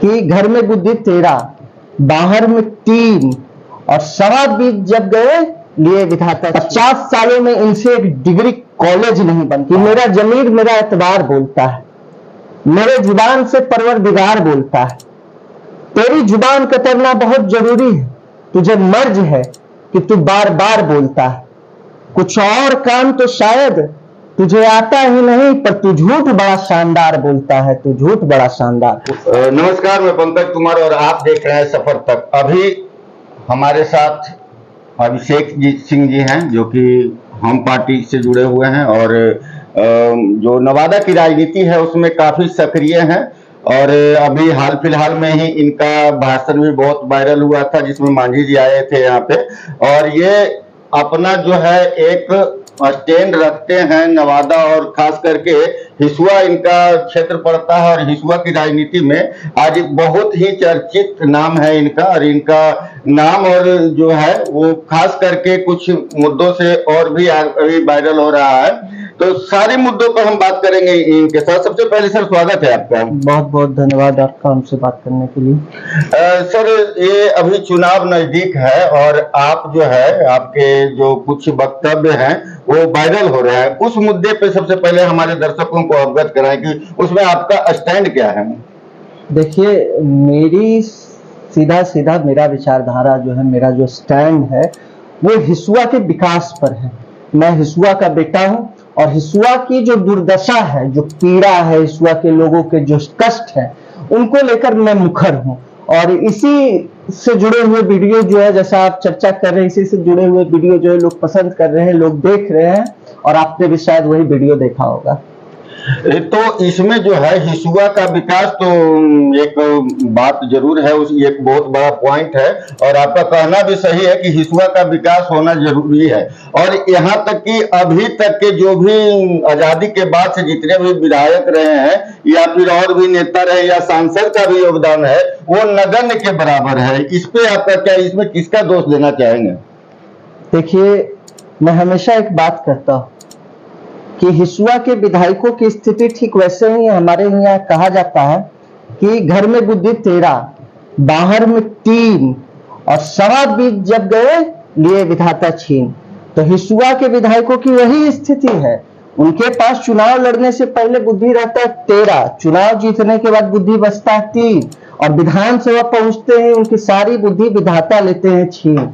कि घर में बुद्धि 13, बाहर में 3 और 20.25 जब गए लिए विधाता। 50 सालों में इनसे एक डिग्री कॉलेज नहीं बनती। मेरा जमीर मेरा एतबार बोलता है, मेरे जुबान से परवरदिगार बोलता है। तेरी जुबान कतरना बहुत जरूरी है, तुझे मर्ज है कि तू बार बार बोलता है। कुछ और काम तो शायद तुझे आता ही नहीं, पर तू झूठ बड़ा शानदार बोलता है, तू झूठ बड़ा शानदार। नमस्कार, मैं पंकज कुमार और आप देख रहे हैं सफर तक। अभी हमारे साथ अभिषेक सिंह जी हैं जो कि हम पार्टी से जुड़े हुए हैं और जो नवादा की राजनीति है उसमें काफी सक्रिय हैं। और अभी हाल फिलहाल में ही इनका भाषण भी बहुत वायरल हुआ था जिसमें मांझी जी आए थे यहाँ पे, और ये अपना जो है एक स्टैंड रखते हैं नवादा और खास करके हिसुआ इनका क्षेत्र पड़ता है। और हिसुआ की राजनीति में आज एक बहुत ही चर्चित नाम है इनका, और इनका नाम और जो है वो खास करके कुछ मुद्दों से और भी अभी वायरल हो रहा है। तो सारे मुद्दों पर हम बात करेंगे इनके साथ। सबसे पहले सर स्वागत है आपका। बहुत बहुत धन्यवाद आपका हमसे बात करने के लिए। सर ये अभी चुनाव नजदीक है और आप जो है आपके जो कुछ वक्तव्य हैं वो वायरल हो रहे हैं। उस मुद्दे पे सबसे पहले हमारे दर्शकों को अवगत कराएं कि उसमें आपका स्टैंड क्या है। देखिए, मेरी सीधा सीधा मेरा विचारधारा जो है, मेरा जो स्टैंड है वो हिसुआ के विकास पर है। मैं हिसुआ का बेटा हूं और हिसुआ की जो दुर्दशा है, जो पीड़ा है, हिसुआ के लोगों के जो कष्ट है, उनको लेकर मैं मुखर हूं। और इसी से जुड़े हुए वीडियो जो है, जैसा आप चर्चा कर रहे हैं, इसी से जुड़े हुए वीडियो जो है लोग पसंद कर रहे हैं, लोग देख रहे हैं, और आपने भी शायद वही वीडियो देखा होगा। तो इसमें जो है हिसुआ का विकास तो एक बात जरूर है, उस एक बहुत बड़ा पॉइंट है और आपका कहना भी सही है कि हिसुआ का विकास होना जरूरी है। और यहाँ तक कि अभी तक के जो भी आजादी के बाद से जितने भी विधायक रहे हैं या फिर और भी नेता रहे या सांसद का भी योगदान है वो नगण्य के बराबर है। इस पे आपका क्या, इसमें किसका दोष देना चाहेंगे? देखिए, मैं हमेशा एक बात करता हूं कि हिसुआ के विधायकों की स्थिति ठीक वैसे ही हमारे यहाँ कहा जाता है कि घर में बुद्धि 13, बाहर में 3 और 20.25 जब गए लिए विधाता छीन। तो हिसुआ के विधायकों की वही स्थिति है। उनके पास चुनाव लड़ने से पहले बुद्धि रहता है 13, चुनाव जीतने के बाद बुद्धि बचता है 3, और विधानसभा पहुंचते हैं उनकी सारी बुद्धि विधाता लेते हैं छीन।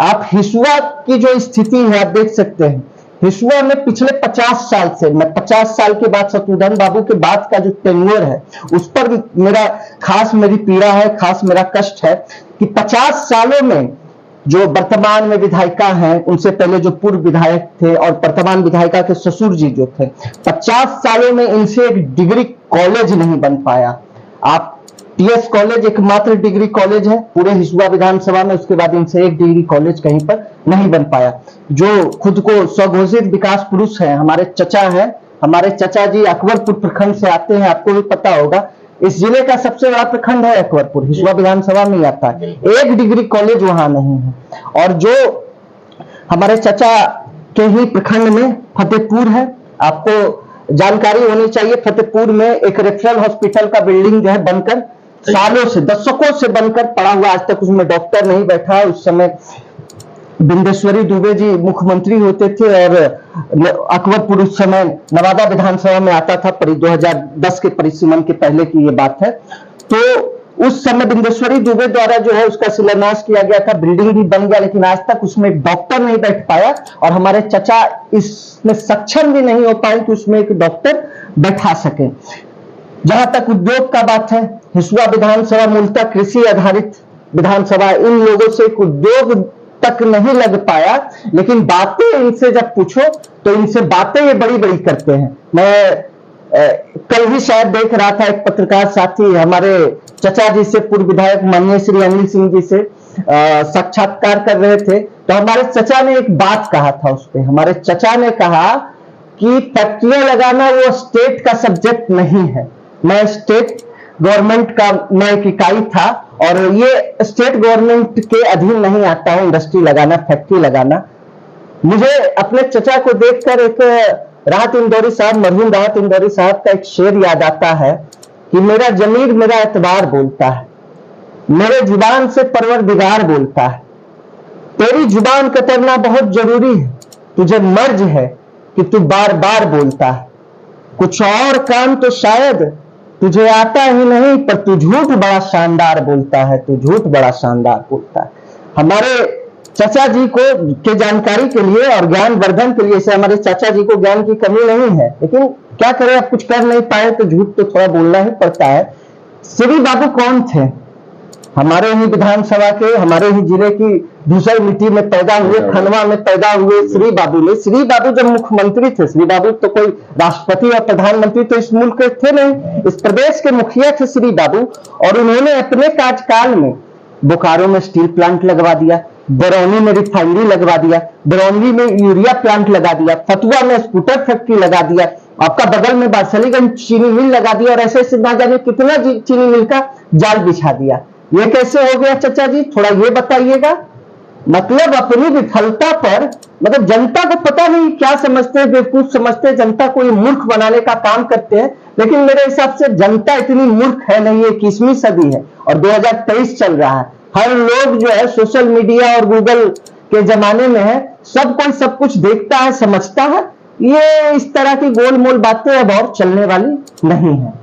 आप हिसुआ की जो स्थिति है आप देख सकते हैं। हिसुआ में पिछले 50 साल से, मैं 50 साल के बाद शत्रुघ्न बाबू के बाद का जो टेन्योर है उस पर मेरा खास मेरी पीड़ा है, खास मेरा कष्ट है कि 50 सालों में जो वर्तमान में विधायिका हैं, उनसे पहले जो पूर्व विधायक थे और वर्तमान विधायिका के ससुर जी जो थे, 50 सालों में इनसे एक डिग्री कॉलेज नहीं बन पाया। आप टीएस कॉलेज एकमात्र डिग्री कॉलेज है पूरे हिसुआ विधानसभा में, उसके बाद इनसे एक डिग्री कॉलेज कहीं पर नहीं बन पाया। जो खुद को स्वघोषित विकास पुरुष है, हमारे चचा है, हमारे चचा जी अकबरपुर प्रखंड से आते हैं, आपको भी पता होगा। इस जिले का सबसे बड़ा प्रखंड है अकबरपुर, हिसुआ विधानसभा में आता है। एक डिग्री कॉलेज वहां नहीं है। और जो हमारे चचा के ही प्रखंड में फतेहपुर है, आपको जानकारी होनी चाहिए, फतेहपुर में एक रेफरल हॉस्पिटल का बिल्डिंग जो है बनकर सालों से, दशकों से बनकर पड़ा हुआ, आज तक उसमें डॉक्टर नहीं बैठा। उस समय बिंदेश्वरी दुबे जी मुख्यमंत्री होते थे और अकबरपुर उस समय नवादा विधानसभा में आता था। 2010 के परिसीमन के पहले की ये बात है। तो उस समय बिंदेश्वरी दुबे द्वारा जो है उसका शिलान्यास किया गया था, बिल्डिंग भी बन गया, लेकिन आज तक उसमें एक डॉक्टर नहीं बैठ पाया और हमारे चचा इसमें सक्षम भी नहीं हो पाए कि उसमें एक डॉक्टर बैठा सके। जहां तक उद्योग का बात है, हिसुआ विधानसभा मूलतः कृषि आधारित विधानसभा, इन लोगों से एक उद्योग तक नहीं लग पाया, लेकिन बातें इनसे जब पूछो तो इनसे बातें ये बड़ी बड़ी करते हैं। मैं कल ही शायद देख रहा था, एक पत्रकार साथी हमारे चचा जी से, पूर्व विधायक माननीय श्री अनिल सिंह जी से साक्षात्कार कर रहे थे, तो हमारे चचा ने एक बात कहा था। उस पर हमारे चचा ने कहा कि फैक्ट्रियां लगाना वो स्टेट का सब्जेक्ट नहीं है। मैं स्टेट गवर्नमेंट का मैं एक इकाई था और ये स्टेट गवर्नमेंट के अधीन नहीं आता है इंडस्ट्री लगाना, फैक्ट्री लगाना। मुझे अपने चचा को देखकर एक राहत इंदौरी साहब, मरहूम राहत इंदौरी साहब का एक शेर याद आता है कि मेरा जमीर मेरा एतबार बोलता है, मेरे जुबान से परवरदिगार बोलता है, तेरी जुबान कतरना बहुत जरूरी है, तुझे मर्ज है कि तू बार बार बोलता है, कुछ और काम तो शायद तुझे आता ही नहीं, पर तू झूठ बड़ा शानदार बोलता है, तू झूठ बड़ा शानदार बोलता है। हमारे चाचा जी को के जानकारी के लिए और ज्ञान वर्धन के लिए, से हमारे चाचा जी को ज्ञान की कमी नहीं है, लेकिन क्या करें, अब कुछ कर नहीं पाए तो झूठ तो थोड़ा बोलना ही पड़ता है। श्री बाबू कौन थे? हमारे ही विधानसभा के, हमारे ही जिले की धूसर मिट्टी में पैदा हुए, खनवा में पैदा हुए श्री बाबू ने, श्री बाबू जब मुख्यमंत्री थे, श्री बाबू तो कोई राष्ट्रपति और प्रधानमंत्री तो इस मुल्क के थे नहीं, इस प्रदेश के मुखिया थे श्री बाबू। और उन्होंने अपने कार्यकाल में बोकारो में स्टील प्लांट लगवा दिया, बरौनी में रिफाइनरी लगवा दिया, बरौनी में यूरिया प्लांट लगा दिया, फतुआ में स्कूटर फैक्ट्री लगा दिया, आपका बगल में बारसलीगंज चीनी मिल लगा दिया, और ऐसे ऐसे ना जाने कितना चीनी मिल का जाल बिछा दिया। ये कैसे हो गया चाचा जी, थोड़ा ये बताइएगा। मतलब अपनी विफलता पर, मतलब जनता को पता नहीं क्या समझते हैं, बेवकूफ समझते हैं, जनता को ये मूर्ख बनाने का काम करते हैं। लेकिन मेरे हिसाब से जनता इतनी मूर्ख है नहीं, 21वीं सदी है और 2023 चल रहा है। हर लोग जो है सोशल मीडिया और गूगल के जमाने में है, सब कोई सब कुछ देखता है, समझता है। ये इस तरह की गोलमोल बातें अब और चलने वाली नहीं है।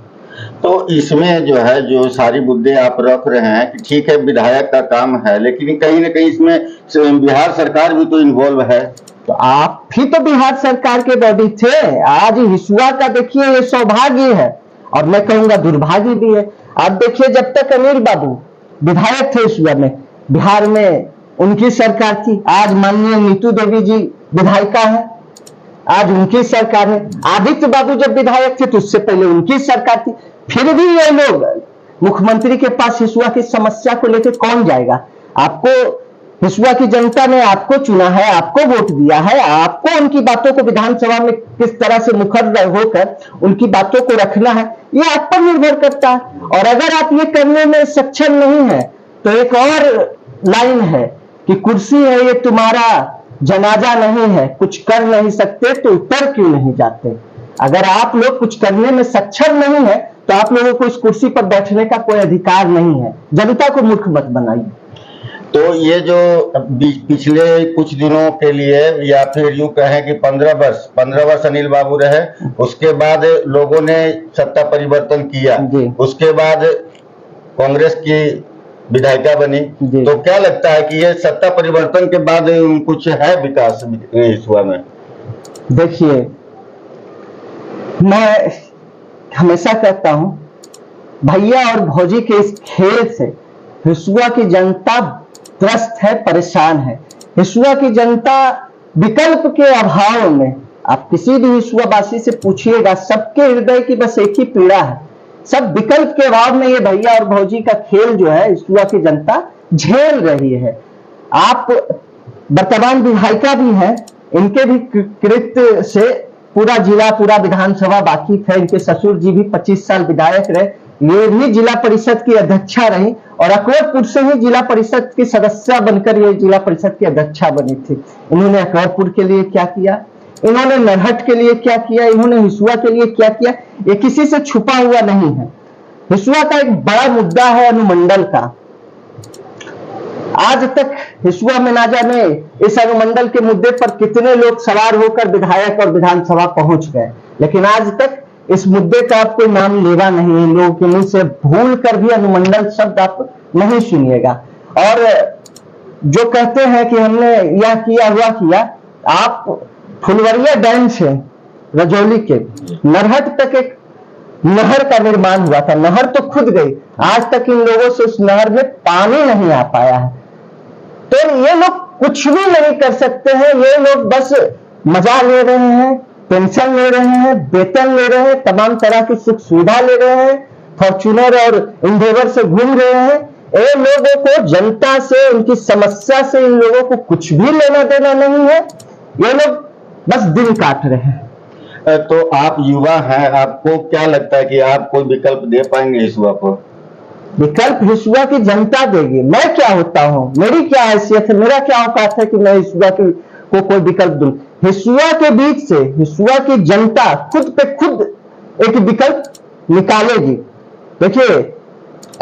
तो इसमें जो है, जो सारी मुद्दे आप रख रहे हैं कि ठीक है विधायक का काम है, लेकिन कहीं ना कहीं इसमें बिहार सरकार भी तो इन्वॉल्व है। तो आप भी तो बिहार सरकार के बॉडी थे। आज हिसुआ का देखिए, ये सौभाग्य है और मैं कहूंगा दुर्भाग्य भी है। आप देखिए, जब तक अनिल बाबू विधायक थे हिसुआ में, बिहार में उनकी सरकार थी। आज माननीय नीतू देवी जी विधायिका है, आज उनकी सरकार है। आदित्य बाबू जब विधायक थे तो उससे पहले उनकी सरकार थी। फिर भी ये लोग मुख्यमंत्री के पास हिसुआ की समस्या को लेकर कौन जाएगा? आपको हिसुआ की जनता ने आपको चुना है, आपको वोट दिया है, आपको उनकी बातों को विधानसभा में किस तरह से मुखर होकर उनकी बातों को रखना है, ये आप पर निर्भर करता है। और अगर आप ये करने में सक्षम नहीं है तो एक और लाइन है कि कुर्सी है ये तुम्हारा जनाजा नहीं है, कुछ कर नहीं सकते तो ऊपर क्यों नहीं जाते। अगर आप लोग कुछ करने में सक्षम नहीं है तो आप लोगों को इस कुर्सी पर बैठने का कोई अधिकार नहीं है। जनता को मूर्ख मत बनाइए। तो ये जो पिछले कुछ दिनों के लिए, या फिर यूं कहें कि 15 वर्ष अनिल बाबू रहे, उसके बाद लोगों ने सत्ता परिवर्तन किया, उसके बाद कांग्रेस की विधायिका बनी, तो क्या लगता है कि ये सत्ता परिवर्तन के बाद कुछ है विकास हिसुआ में? देखिए, मैं हमेशा कहता हूं, भैया और भौजी के इस खेल से हिसुआ की जनता त्रस्त है, परेशान है। हिसुआ की जनता विकल्प के अभाव में, आप किसी भी हिसुआ वासी से पूछिएगा, सबके हृदय की बस एक ही पीड़ा है। सब विकल्प के अभाव में ये भैया और भौजी का खेल जो है हिसुआ की जनता झेल रही है। आप वर्तमान विधायिका भी हैं, इनके भी कृत्य से पूरा जिला, पूरा विधानसभा वाकिफ है। इनके ससुर जी भी 25 साल विधायक रहे, ये भी जिला परिषद की अध्यक्षा रही और अकबरपुर से ही जिला परिषद की सदस्य बनकर ये जिला परिषद की अध्यक्षा बनी थी। इन्होंने अकबरपुर के लिए क्या किया, इन्होंने नरहट के लिए क्या किया, इन्होंने हिसुआ के लिए क्या किया, ये किसी से छुपा हुआ नहीं है। हिसुआ का एक बड़ा मुद्दा है अनुमंडल का। आज तक हिसुआ में ना जाने इस अनुमंडल के मुद्दे पर कितने लोग सवार होकर विधायक और विधानसभा पहुंच गए, लेकिन आज तक इस मुद्दे का आप कोई नाम लेवा नहीं है। लोगों के मुंह से भूल कर भी अनुमंडल शब्द आप नहीं सुनिएगा। और जो कहते हैं कि हमने यह किया हुआ किया, आप फुलवरिया डैम से रजौली के नरहट तक एक नहर का निर्माण हुआ था, नहर तो खुद गई, आज तक इन लोगों से उस नहर में पानी नहीं आ पाया है। तो ये लोग कुछ भी नहीं कर सकते हैं, ये लोग बस मजा ले रहे हैं, पेंशन ले रहे हैं, वेतन ले रहे हैं, तमाम तरह की सुख सुविधा ले रहे हैं, फॉर्च्यूनर और इंडेवर से घूम रहे हैं। इन लोगों को जनता से, उनकी समस्या से इन लोगों को कुछ भी लेना देना नहीं है। ये लोग बस दिन काट रहे हैं। तो आप युवा हैं, आपको क्या लगता है कि आप कोई विकल्प दे पाएंगे हिसुआ को? विकल्प हिसुआ की जनता देगी। मैं क्या होता हूं, मेरी क्या हैसियत है, मेरा क्या औकात है कि मैं हिसुआ को कोई विकल्प दूं? हिसुआ के बीच से हिसुआ की जनता खुद पे खुद एक विकल्प निकालेगी। देखिए,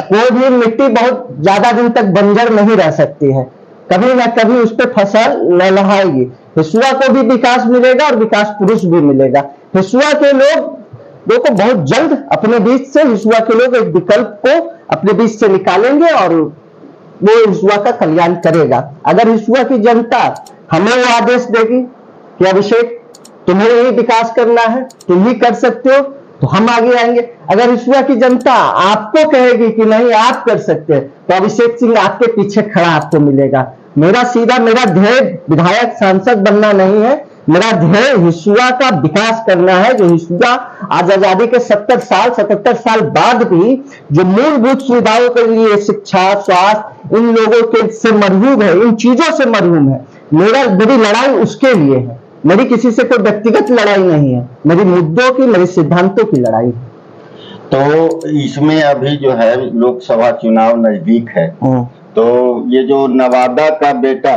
कोई भी मिट्टी बहुत ज्यादा दिन तक बंजर नहीं रह सकती है, कभी ना कभी उस पर फसल लहलहाएगी। हिसुआ को भी विकास मिलेगा और विकास पुरुष भी मिलेगा। हिसुआ के लोगों को बहुत जल्द अपने बीच से हिसुआ के लोग एक विकल्प को अपने बीच से निकालेंगे और वो हिसुआ का कल्याण करेगा। अगर हिसुआ की जनता हमें वो आदेश देगी कि अभिषेक तुम्हें ही विकास करना है, तुम ही कर सकते हो, तो हम आगे आएंगे। अगर हिसुआ की जनता आपको कहेगी कि नहीं आप कर सकते हैं, तो अभिषेक सिंह आपके पीछे खड़ा आपको मिलेगा। मेरा ध्येय विधायक सांसद बनना नहीं है, मेरा ध्येय हिसुआ का विकास करना है। जो हिसुआ आज आजादी के 77 साल बाद भी जो मूलभूत सुविधाओं के लिए शिक्षा, स्वास्थ्य, इन लोगों के से मरहूम है, इन चीजों से मरहूम है। मेरी लड़ाई उसके लिए है, मेरी किसी से कोई व्यक्तिगत लड़ाई नहीं है, मेरी मुद्दों की, मेरे सिद्धांतों की लड़ाई है। तो इसमें अभी जो है लोकसभा चुनाव नजदीक है, तो ये जो नवादा का बेटा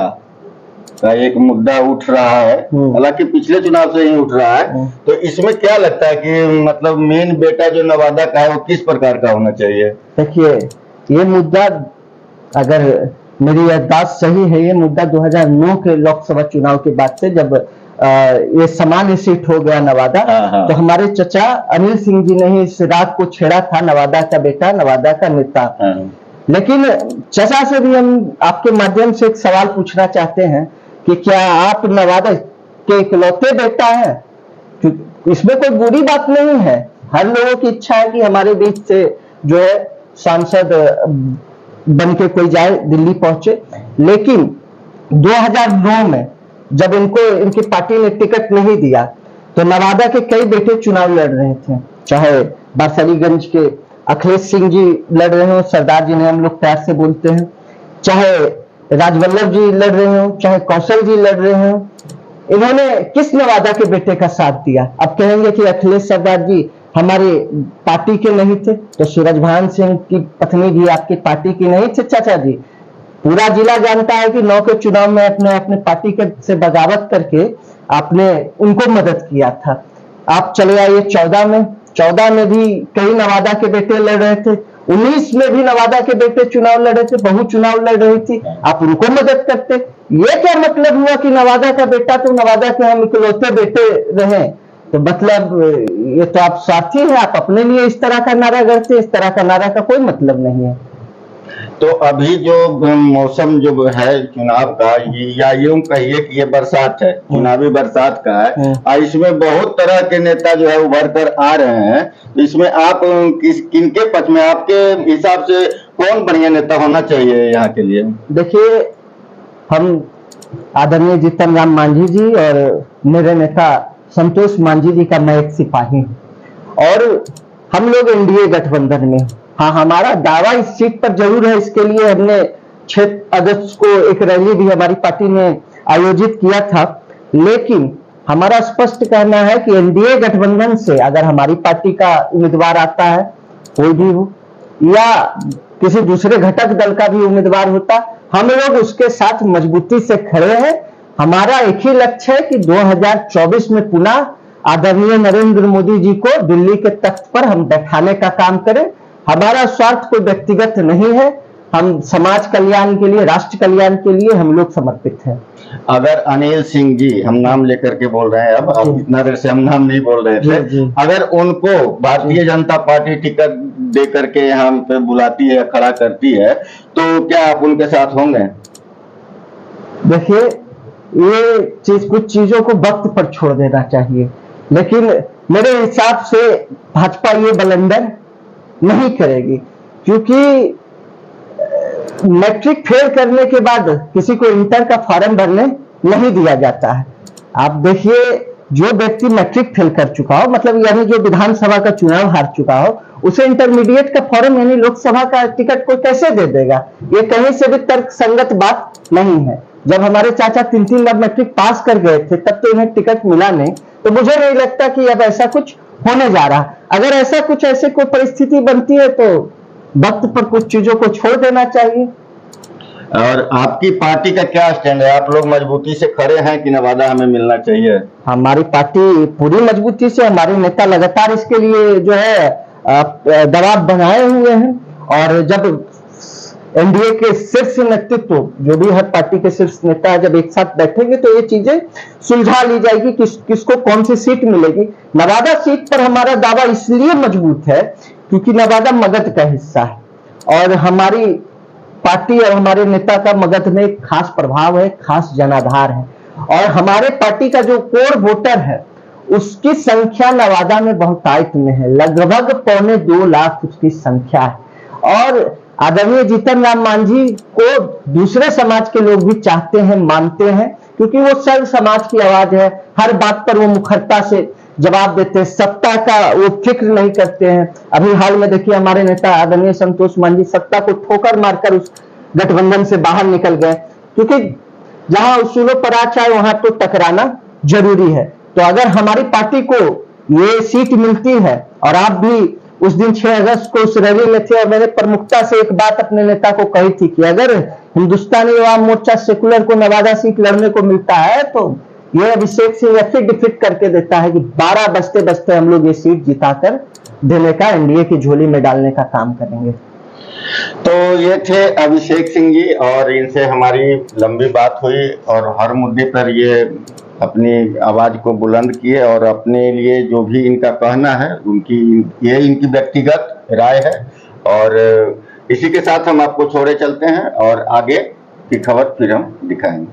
का एक मुद्दा उठ रहा है, हालांकि पिछले चुनाव से ही उठ रहा है, तो इसमें क्या लगता है कि मतलब मेन बेटा जो नवादा का है वो किस प्रकार का होना चाहिए? देखिए, ये मुद्दा, अगर मेरी याददाश्त सही है, ये मुद्दा 2009 के लोकसभा चुनाव के बाद से जब ये सामान्य सीट हो गया नवादा, तो हमारे चचा अनिल सिंह जी ने ही इस रात को छेड़ा था, नवादा का बेटा, नवादा का नेता। लेकिन चचा से भी हम आपके माध्यम से एक सवाल पूछना चाहते हैं कि क्या आप नवादा के इकलौते बेटा हैं? इसमें कोई बुरी बात नहीं है, हर लोगों की इच्छा है कि हमारे बीच से जो है सांसद बन के कोई जाए, दिल्ली पहुंचे। लेकिन 2009 में जब इनकी पार्टी ने टिकट नहीं दिया, तो नवादा के कई बेटे चुनाव लड़ रहे थे, चाहे बारसलीगंज के अखिलेश सिंह जी लड़ रहे हो, सरदार जी ने हम लोग प्यार से बोलते हैं, चाहे राजवल्लभ जी लड़ रहे हो, चाहे कौशल जी लड़ रहे हो। इन्होंने किस नवादा के बेटे का साथ दिया? अब कहेंगे कि अखिलेश सरदार जी हमारे पार्टी के नहीं थे, तो सूरजभान सिंह की पत्नी भी आपकी पार्टी की नहीं थे चाचा जी? पूरा जिला जानता है कि 9 के चुनाव में अपने पार्टी के से बगावत करके आपने उनको मदद किया था। आप चले आइए 14 में भी कई नवादा के बेटे लड़ रहे थे, 19 में भी नवादा के बेटे चुनाव लड़ रहे थे, बहु चुनाव लड़ रही थी, आप उनको मदद करते। ये क्या मतलब हुआ कि नवादा का बेटा तो नवादा के हम इकलौते बेटे रहे? तो मतलब ये तो आप स्वार्थी हैं, आप अपने लिए इस तरह का नारा करते हैं, इस तरह का नारा का कोई मतलब नहीं है। तो अभी जो मौसम जो है चुनाव का, या यूं कहिए कि ये बरसात है, चुनावी बरसात का है, और इसमें बहुत तरह के नेता जो है उभर कर आ रहे हैं, तो इसमें आप किनके पक्ष में, आपके हिसाब से कौन बढ़िया नेता होना चाहिए यहाँ के लिए? देखिए, हम आदरणीय जीतन राम मांझी जी और मेरे नेता संतोष मांझी जी का मैं एक सिपाही हूँ, और हम लोग एनडीए गठबंधन में। हाँ, हमारा दावा इस सीट पर जरूर है, इसके लिए हमने 6 अगस्त को एक रैली भी हमारी पार्टी ने आयोजित किया था। लेकिन हमारा स्पष्ट कहना है कि एनडीए गठबंधन से अगर हमारी पार्टी का उम्मीदवार आता है, कोई भी हो, या किसी दूसरे घटक दल का भी उम्मीदवार होता, हम लोग उसके साथ मजबूती से खड़े हैं। हमारा एक ही लक्ष्य है कि 2024 में पुनः आदरणीय नरेंद्र मोदी जी को दिल्ली के तख्त पर हम बैठाने का काम करें। हमारा स्वार्थ कोई व्यक्तिगत नहीं है, हम समाज कल्याण के लिए, राष्ट्र कल्याण के लिए हम लोग समर्पित हैं। अगर अनिल सिंह जी, हम नाम लेकर के बोल रहे हैं, अब इतना देर से हम नाम नहीं बोल रहे थे, अगर उनको भारतीय जनता पार्टी टिकट दे करके यहाँ पे बुलाती है, खड़ा करती है, तो क्या आप उनके साथ होंगे? देखिए, ये कुछ चीजों को वक्त पर छोड़ देना चाहिए, लेकिन मेरे हिसाब से भाजपा ये बलंदर नहीं करेगी, क्योंकि मैट्रिक फेल करने के बाद किसी को इंटर का फॉर्म भरने नहीं दिया जाता है। आप देखिए, जो व्यक्ति मैट्रिक फेल कर चुका हो, मतलब यानी जो विधानसभा का चुनाव हार चुका हो, उसे इंटरमीडिएट का फॉर्म यानी लोकसभा का टिकट को कैसे दे देगा? ये कहीं से भी तर्क संगत बात नहीं है। जब हमारे चाचा 3 बार मैट्रिक पास कर गए थे, तब तो इन्हें टिकट मिला नहीं, तो मुझे नहीं लगता कि अब ऐसा कुछ होने जा रहा। अगर ऐसे कोई परिस्थिति बनती है, तो वक्त पर कुछ चीजों को छोड़ देना चाहिए। और आपकी पार्टी का क्या स्टैंड है? आप लोग मजबूती से खड़े हैं कि नवादा हमें मिलना चाहिए? हमारी पार्टी पूरी मजबूती से, हमारे नेता लगातार इसके लिए जो है दबाव बनाए हुए हैं। और जब एनडीए के शीर्ष नेतृत्व, जो भी हर पार्टी के शीर्ष नेता है, जब एक साथ बैठेंगे तो ये चीजें सुलझा ली जाएगी किसको कौन सी सीट मिलेगी। नवादा सीट पर हमारा दावा इसलिए मजबूत है क्योंकि नवादा मगध का हिस्सा है और हमारी पार्टी और हमारे नेता का मगध में एक खास प्रभाव है, खास जनाधार है। और हमारे पार्टी का जो कोर वोटर है उसकी संख्या नवादा में बहुतायत में है, लगभग 2.25 लाख उसकी संख्या है। और आदरणीय जीतन राम मांझी को दूसरे समाज के लोग भी चाहते हैं, मानते हैं, क्योंकि वो सर्व समाज की आवाज है। हर बात पर वो मुखरता से जवाब देते हैं, सत्ता का वो फिक्र नहीं करते हैं। अभी हाल में देखिए हमारे नेता आदरणीय संतोष मांझी सत्ता को ठोकर मारकर उस गठबंधन से बाहर निकल गए, क्योंकि जहां उसूलों पर आ चाहे वहां तो टकराना जरूरी है। तो अगर हमारी पार्टी को ये सीट मिलती है, और आप भी उस दिन 6 अगस्त को उस रैली में थे और मैंने प्रमुखता से एक बात अपने नेता को कही थी कि अगर हिंदुस्तानी अवाम मोर्चा सेकुलर को नवादा सीट लड़ने को मिलता है तो ये अभिषेक सिंह ऐसे डिफीट करके देता है कि 12 बजते बजते हम लोग ये सीट जिताकर देने का, एनडीए की झोली में डालने का काम करेंगे। तो ये थे अभिषेक सिंह जी, और इनसे हमारी लंबी बात हुई और हर मुद्दे पर ये अपनी आवाज को बुलंद किए और अपने लिए जो भी इनका कहना है इनकी व्यक्तिगत राय है। और इसी के साथ हम आपको छोड़े चलते हैं और आगे की खबर फिर हम दिखाएंगे।